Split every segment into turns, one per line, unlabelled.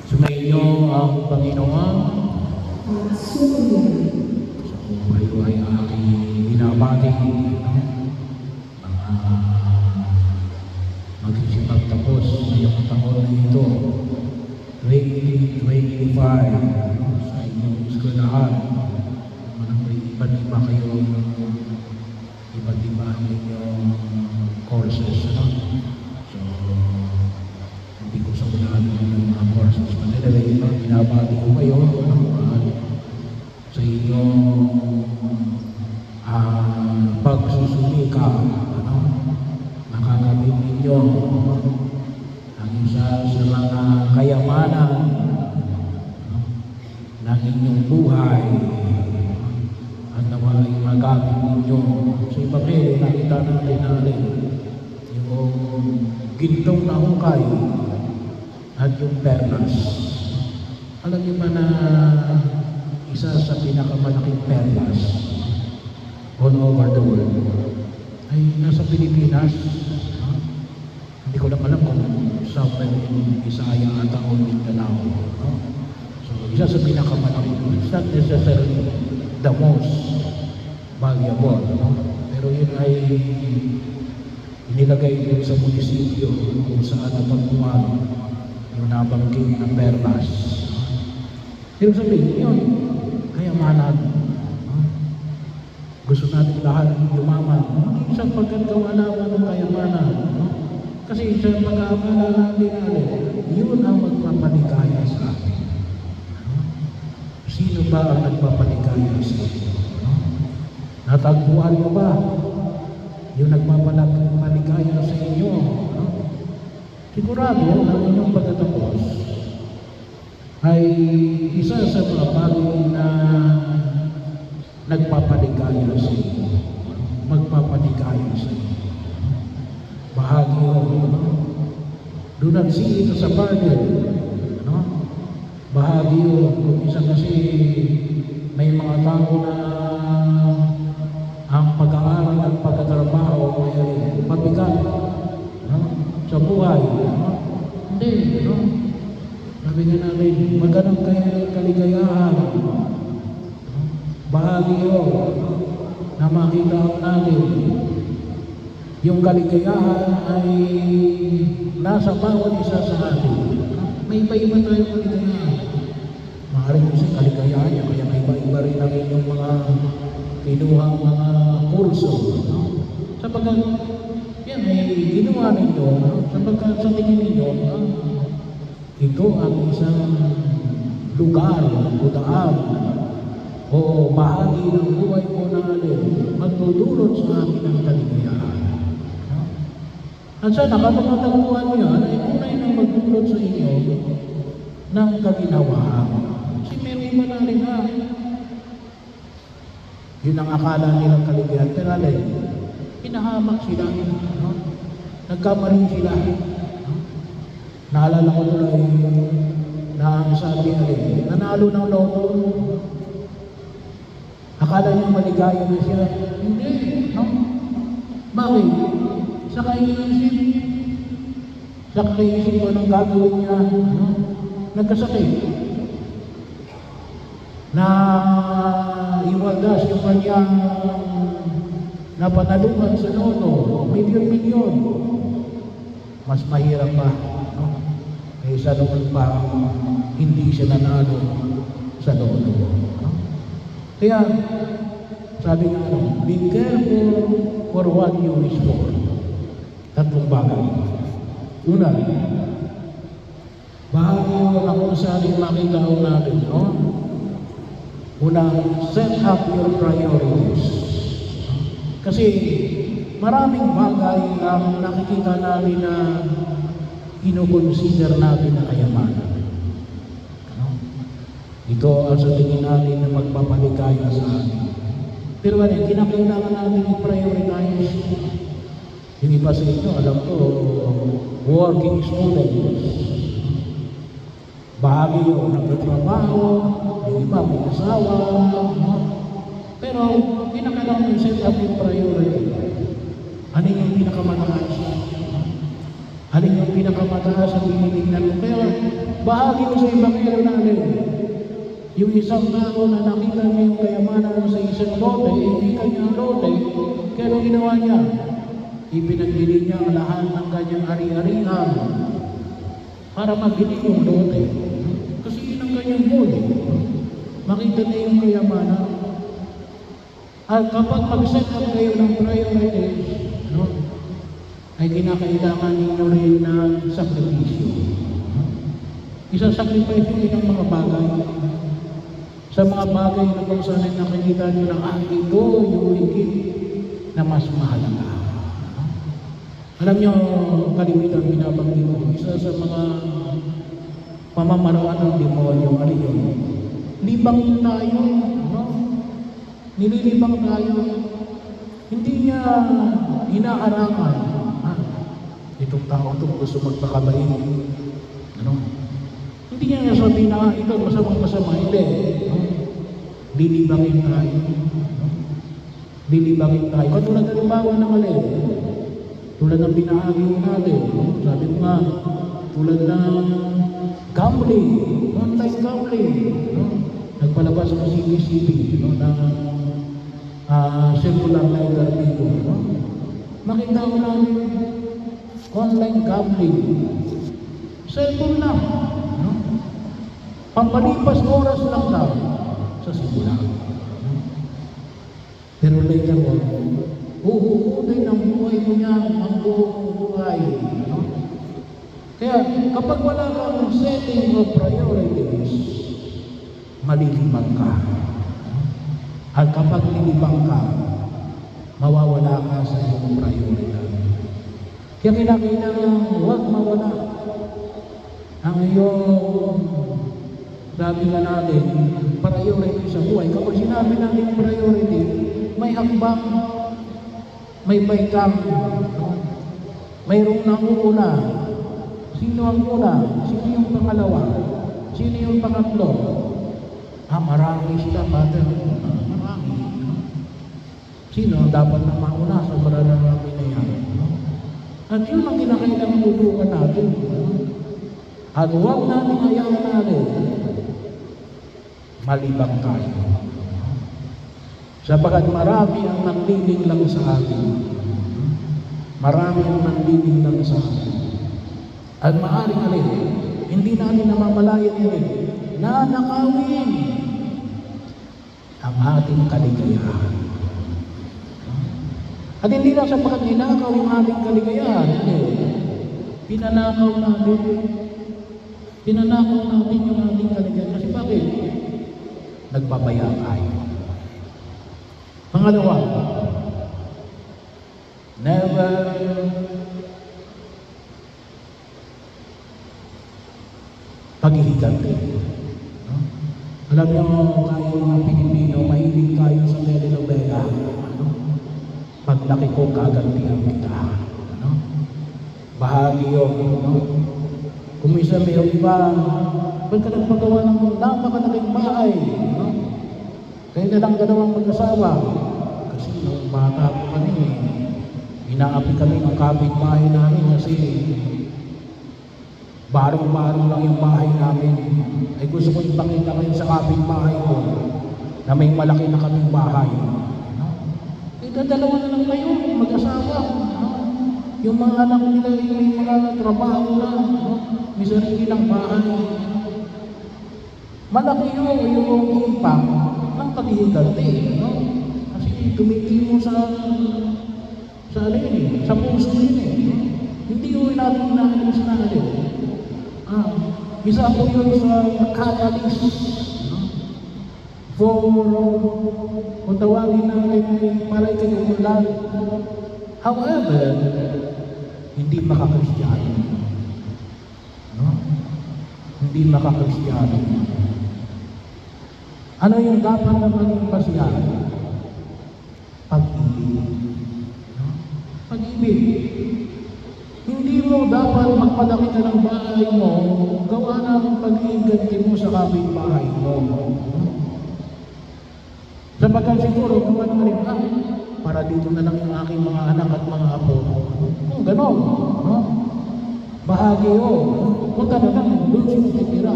Sumainyo ang Panginoon. So, kayo ay aking binabati, mga magsisipagtapos ngayong taon na ito, 2025, sa inyong eskwelahan. May iba't iba kayong iba't iba ninyong courses. So, hindi ko sa unahan yung mga courses. Anyway, binabati ko kayo sa inyong pagsusumika, makakamit ninyo ang isa sa mga kayamanan ng inyong buhay at nawa ay magamit ninyo sa Ebanghelyo. Nakita natin yung gintong na hukay at yung perlas. Alam niyo ba na isa sa pinakamalaking perlas all over the world ay nasa Pilipinas? Hindi ko lang alam kung somewhere in Bisaya at o Mindanao. So, isa sa pinakamalaking, it's not necessarily the most valuable, pero yun ay inilagay din sa munisipyo kung saan napagmuhan yung nabanggit na perlas. Pero sabihin yun, kayamanan. Gusto natin lahat yumaman. Hindi sa pagkagawa naman ng kayamanan. Kasi sa pag-aakala natin, yun ang magpapaligaya sa atin. Sino ba ang nagpapaligaya sa atin? Natagpuan mo ba yung nagpapaligaya sa inyo? Sigurado ang inyong pagtatapos ay isa sa mga bagay na nagpapaligaya sa inyo, magpapaligaya sa inyo. Bahagi yun, do not see it as a burden, bahagi yun. Kung isa kasi may mga tao na ang pag-aaral at pagkatrabaho ay mabigat sa buhay. Hindi, sabi nga namin, magandang kaligayahan. Bahagi yun na makita natin. Yung kaligayahan ay nasa bawat isa sa atin. May iba-iba tayong kaligayahan. Maaaring kasi kaligayahan niya, kaya may iba-iba rin ang inyong mga kinuhang mga kurso. Sapagkat yan ay ginawa ninyo, sapagkat sa tingin ninyo, ito ang isang lugar o daan o bahagi ng buhay ko na magdudulot sa akin ng kaligayahan. At sana kapag natagpuan niyo yan, ay tunay na magdulot sa inyo ng kaginawahan. Kasi meron iba na rin yun ang akala nilang kaligayahan. Pero hinahamak sila. Nagkamali sila. Naalala ko tuloy na ang sabi nanalo ng loto. Akala niya maligaya na siya. Hindi. Bakit? Sa kaisip ko anong gagawin niya. Nagkasakit. Na iwagas yung kanyang napanalunan sa loto, milyon-milyon. Mas mahirap pa, kaysa noon pa hindi siya nanalo sa loto. Kaya, sabi nga, be careful for what you wish for. Tatlong bagay. Una, bahagi yun ako sa ating makita natin, Una, set up your priorities. Kasi maraming bagay ang nakikita namin na ino-consider natin na kayamanan. Ito ang sa tingin natin na magpapaligaya sa atin. Pero kinakailangan natin i-prioritize. Yung iba sa inyo, alam ko, working students. Bahagi yun, nagtatrabaho, yung iba may asawa, pero pinakailangan yung set up yung priority. Ano yung pinakamalakas? Alin yung pinakamataas ang tinitingnan mo? Kaya bahagi mo sa Ebanghelyo natin. Yung isang tao na nakita niya yung kayamanan sa isang lote, hindi kanyang lote, kaya anong ginawa niya? Ipinagbili niya ang lahat ng kanyang ari-arian para magbili yung lote. Kasi yun ang kanyang goal. Makita niya yung kayamanan. At kapag mag-set up kayo ng priorities, ay kinakailangan ninyo rin ng sakripisyo. Isasacrifice nyo ng mga bagay. Sa mga bagay na kung saan ay nakikita nyo ng ito yung higit na mas mahalaga. Alam nyo, kalimitan binabanggit ko, isa sa mga pamamaraan ng demonyo, ano yun? Libangin tayo, no? Nililibang tayo. Hindi niya inaharangan. Itong tao ito gusto magpakabait. Ano? Hindi niya sabihin na ito masama. Hindi. Lilibangin tayo. Lilibangin tayo. Katulad ng halimbawa ng mali. Tulad ng binahagi natin. Sabi ko nga, tulad ng gambling. Online gambling. Nagpalabas ng CCTV ng circular lighter dito. Makita ko namin online gambling. Cellphone lang. Pampalipas oras lang daw sa simula. Pero later on, uhukutin ang buhay mo niya, ang buong buhay. Kaya kapag wala kang setting of priorities, malilibang ka. At kapag nilibang ka, mawawala ka sa iyong priority. Kaya kinakailangan huwag mawala ang iyong, sabi nga natin, priority sa buhay. Kapag sinabi natin priority, may hakbang, may baitang, mayroong nangunguna. Sino ang una? Sino yung pangalawa? Sino yung pangatlo? Marami sila, Father. Marami. Sino ang dapat na mauna sa mararami na yan? At yun ang kinakailangan tutukan natin. At huwag natin hayaan natin malibang tayo. Sapagat marami ang nagdiling lang sa atin. Marami ang nagdiling lang sa atin. At maaaring alin, hindi natin namamalayan rin na nakawin ang ating kaligayahan. At hindi lang sapagat ninakaw yung ating kaligayahan, pinanakaw natin. Pinanakaw natin yung ating kaligayahan. Kasi bakit? Nagbabaya tayo. Pangalawa, never paghihiganti. Alam niyo, tayo mga Pilipino, mahilig tayo sa telenovela. Paglaki ko, gagantihan kita. Bahagi yun. Kung minsan may iba, ba't ka nagpagawa ng napakalaking bahay? Kaya na lang dalawang mag-asawa. Kasi nung bata ko kami, inaapi kami ng kapitbahay namin kasi barong-barong lang yung bahay namin. Ay gusto ko ipakita kayo sa kapitbahay ko na may malaki na kaming bahay. Dalawa na lang kayo, mag-asawa. Yung mga anak nila, may mga trabaho na, may sarili ng bahay. Malaki yung impact ng paghihiganti. Kasi tumitimo sa alin, sa puso rin. Hindi yun natin naalis na alin. Isa po yun sa catalyst for, kung tawagin natin ay palay kayo ulan. However, hindi makakristyano. Hindi makakristyano. Ano yung dapat na maging pasiyan? Pag-ibig. Pag-ibig. Hindi mo dapat magpalaki ka ng bahay mo, gawa na ang pag-iiganti mo sa kapitbahay mo. Sapagkat siguro, kung ano rin, para dito na lang yung aking mga anak at mga apo. Kung gano'n, bahagi yun. Punta na lang, doon siya titira.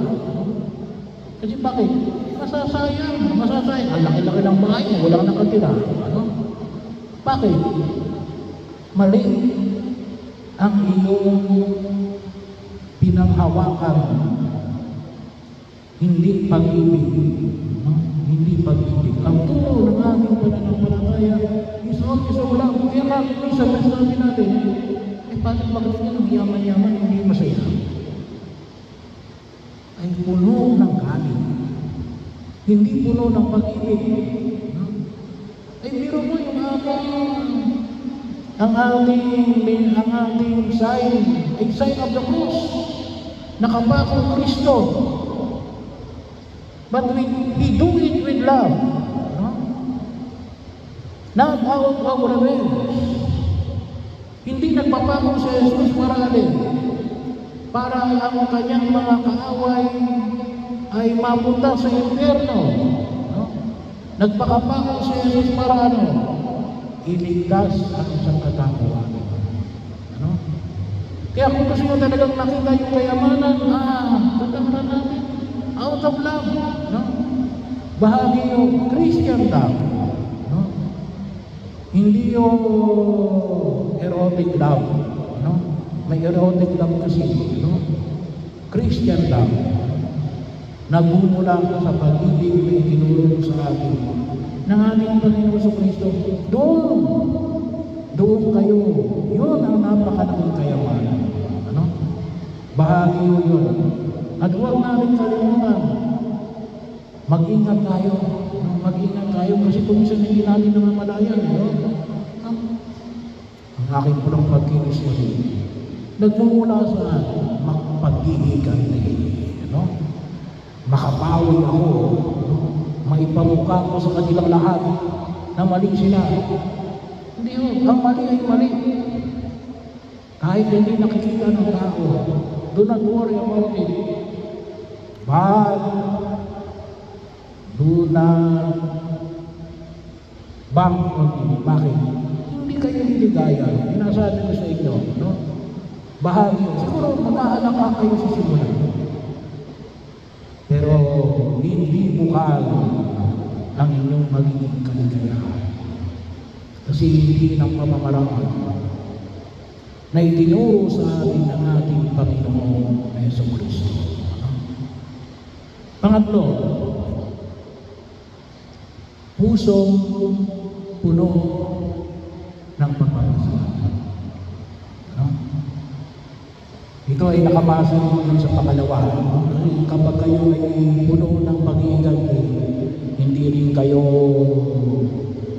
Kasi bakit? Masasayang. Ang laki-laki ng bahay mo, wala kang nakatira. Bakit? Mali ang iyong pinanghawakan. Hindi pag-ibig. Hindi pag-ibig. Ang turo ng ating pananampalataya is lang. Kaya bakit minsan sabi natin, bakit yan ang yaman-yaman, hindi masaya? Ay puno ng galit. Hindi puno ng pag-ibig. Ay biro mo yung ang ating sign, ay sign of the cross. Nakapako Kristo. But we do it with love. Not out of revenge. Hindi nagpapako si Jesus para alin? Para ang kanyang mga kaaway ay mapunta sa impyerno. Nagpakapako si Jesus para ano? Iligtas ang isang katauhan. Kaya kung gusto nyo talagang nakita yung kayamanan, katamaran natin, out of love. Bahagi yung Christian love. Hindi yung erotic love. May erotic love kasi. Christian love. Nagmumula sa pag-ibig na itinulong sa atin ng ating Panginoon sa Kristo. Doon kayo. Yun ang napakalaking kayamanan. Bahagi yun. At huwag natin kalimutan, mag-ingat tayo. Mag-ingat tayo kasi kung minsan hindi natin namamalayan. Ang aking pulang pagkinis yun. Nagmumula sa pag-iigan na yun. Makapawi ako. Maipamuka ko sa kanilang lahat na mali sila. Hindi yun. Ang mali ay mali. Kahit hindi nakikita ng tao, do not worry about it. But do not bank on it. Bakit? Hindi kayo liligaya. Pinasabi ko sa inyo, bahagi. Siguro mag-aalaka kayo sa simula. Pero hindi bukal ang inyong magiging kaligayahan. Kasi hindi ng pamamaraan na itinuro sa atin ng ating Panginoong Jesucristo. Pangatlo, pusong puno ng pagpapasalamat. Ito ay nakapasa din sa pangalawa. Kapag kayo ay puno ng pag-iigal, hindi rin kayo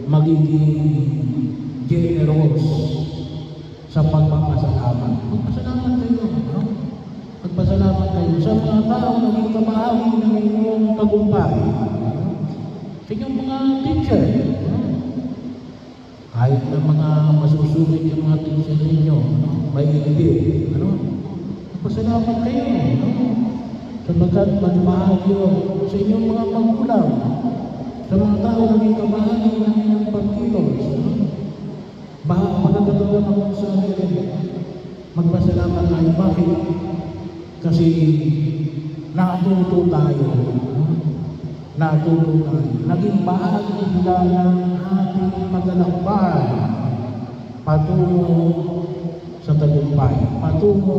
magiging generous sa pagpapasalamat. Magpasalamat kayo. Magpasalamat kayo sa mga tao na may kamahagi ng inyong tagumpay. Sa inyong mga teacher. Kahit na mga masusulit yung mga teacher ninyo, may hindi. Magpasalamat kayo. Sapagkat magmahagi sa inyong mga magulang, sa mga tao na may kamahagi ng inyong pagkilos. Magkakataon ako sa akin. Magpasalamat tayo. Bakit? Kasi natuto tayo. Natuto tayo. Naging bahagi sila ng ating paglalakbay patungo sa tagumpay. Patungo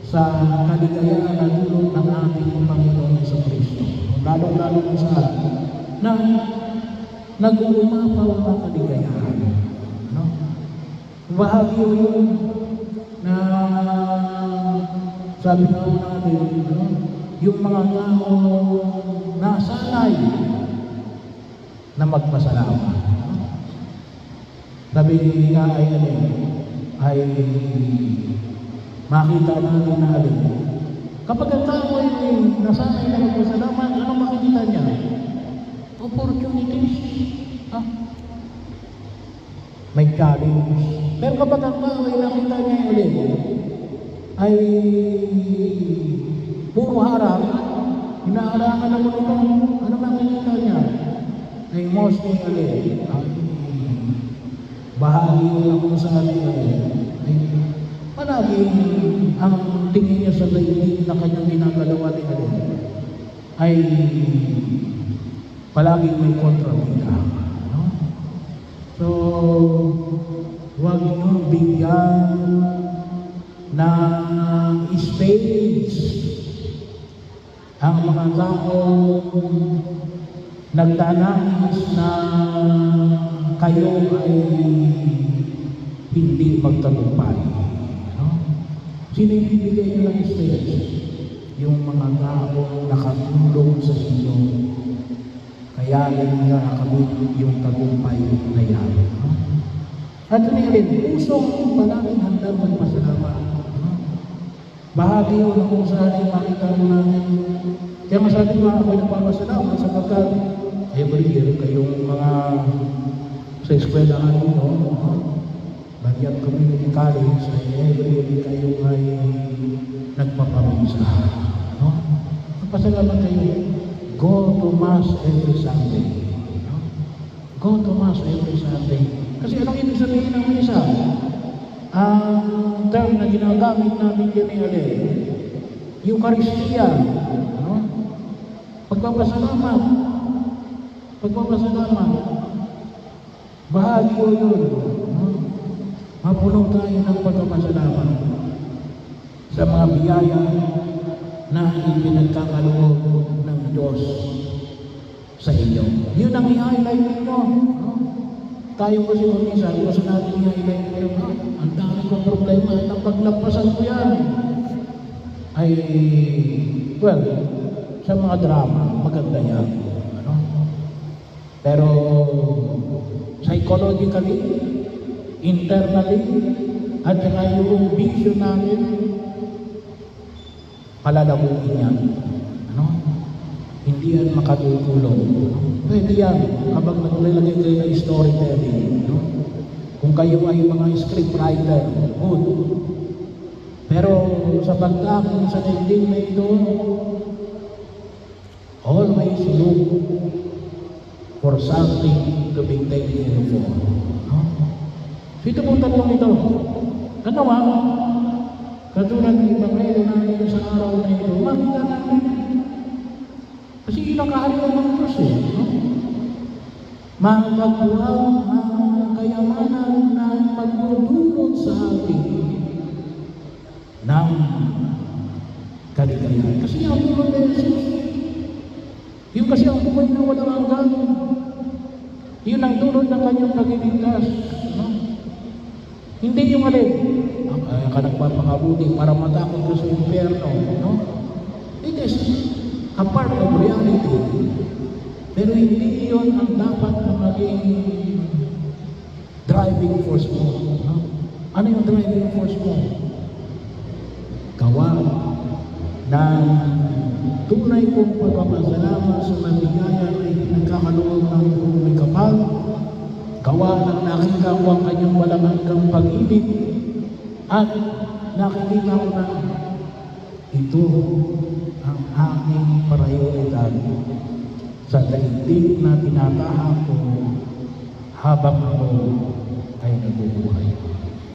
sa kaligayahan na dulot ng ating Panginoon Jesucristo. Lalo-lalo na sa na nag-uumapaw ng kaligayahan. Bahagi yun na sabi nga natin, yung mga tao nasanay na magpasalamat. Sabi nga ay makita natin na kapag ang tao ay nasanay na magpasalamat, ano makikita niya? Opportunities. May challenge. Pero kapag ang tao ay nakita niya ulit, ay puro harap, inaarangan na mo ito, ano makikita niya? Ay mostly bahagi lang sa atin ay palaging ang tingin niya sa daigdig na kanyang ginagalawa ni Alin ay palaging may kontrabida. No? So, huwag niyong bigyan ng stage ang mga taong nagtanais na kayo ay hindi magtagumpay. No? Sino yung bibigay nyo ng stage? Yung mga taong nakatulong sa inyo. Kaya yun nga nakamit yung tagumpay na yan. No? At rin, pusong palaging handang magpasalamat. No? Bahagi yun na kung saan ay makita mo namin. Kaya masabi ko ako'y nagpapasalamat sapagkat every year kayong mga sa eskwelahan nyo, Bagyan Community College, ay every year kayong ay nagpapamisa. No? Magpasalamat kayo. Go to Mass every Sunday. No? Go to Mass every Sunday. Kasi anong ibig sabihin ng misa? Ang term na ginagamit namin yan ni Ale, Eucharistia. No? Pagpapasalamat. Pagpapasalamat. Bahagi ko yun. No? Mapulong tayo ng pagpapasalamat sa mga biyaya na ipinagkakaloob ng Diyos sa inyo. Yun ang i-highlight ninyo. No? Tayo kasi kung minsan, gusto natin i-highlight ninyo. Ang dami kong problema at ang paglagpasan ko yan. Ay, well, sa mga drama, maganda yan. Ano? Pero, psychologically, internally, at saka yung vision natin, palalamuin yan. Ano? Hindi yan makatutulong. Pwede yan habang naglalagay kayo ng storytelling. No? Kung kayo ay mga scriptwriter, good. Pero sa pagtakong sa daigdig na ito, always look for something to be thankful for. No? So ito pong tatlong ito. Ano ba? Katulad ng Ebanghelyo natin sa araw na ito, makita natin. Kasi inakaharian ng Diyos eh. No? Magpagpuang ang kayamanan na magdudulot sa atin ng kaligayahan. Kasi ang mga beses, yung kasi ang buhay na walang hanggan, yun ang dulot ng kanyang pagliligtas. No? Hindi yung alin, ka nagpapakabuti para matakot ka sa impyerno. No? It is a part of reality. Pero hindi yun ang dapat na maging driving force mo. No? Ano yung driving force mo? Gawa ng tunay kong pagpapasalamat sa mabigaya na pinagkakaloob ng may kapal. Gawa ng nakita ko ang kanyang walang hanggang pag-ibig. At nakikita ko na ito ang aking prioridad sa daigdig na tinatahak ko habang ako ay nabubuhay.